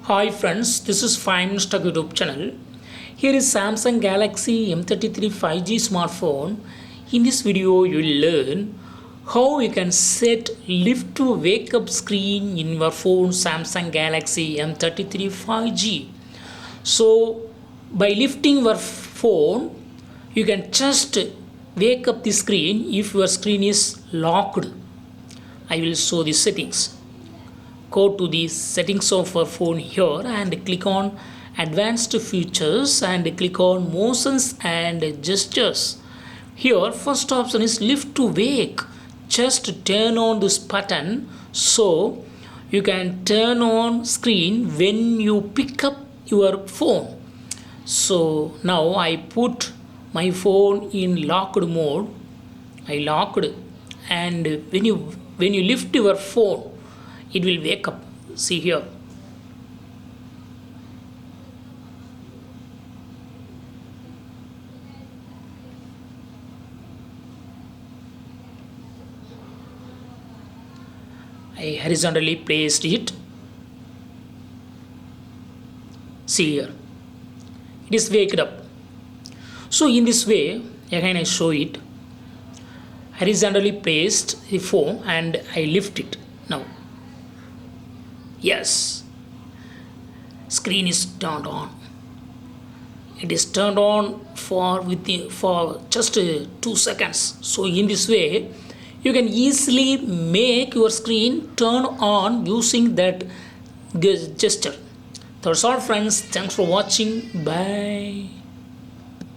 Hi friends, this is Prime Minister YouTube channel. Here is Samsung Galaxy M33 5G smartphone. In this video, you will learn how you can set lift to wake up screen in your phone Samsung Galaxy M33 5G. So by lifting your phone, you can just wake up the screen if your screen is locked. I will show the settings. Go to the settings of your phone here and click on advanced features and click on motions and gestures. Here first option is lift to wake. Just turn on this button so you can turn on screen when you pick up your phone. So now I put my phone in locked mode. I locked, and when you lift your phone, it will wake up. See here. I horizontally placed it. See here. It is waked up. So in this way, again I show it. Horizontally placed the phone and I lift it now. Yes, screen is turned on. It is turned on for just 2 seconds. So in this way, you can easily make your screen turn on using that gesture. That's all friends. Thanks for watching. Bye.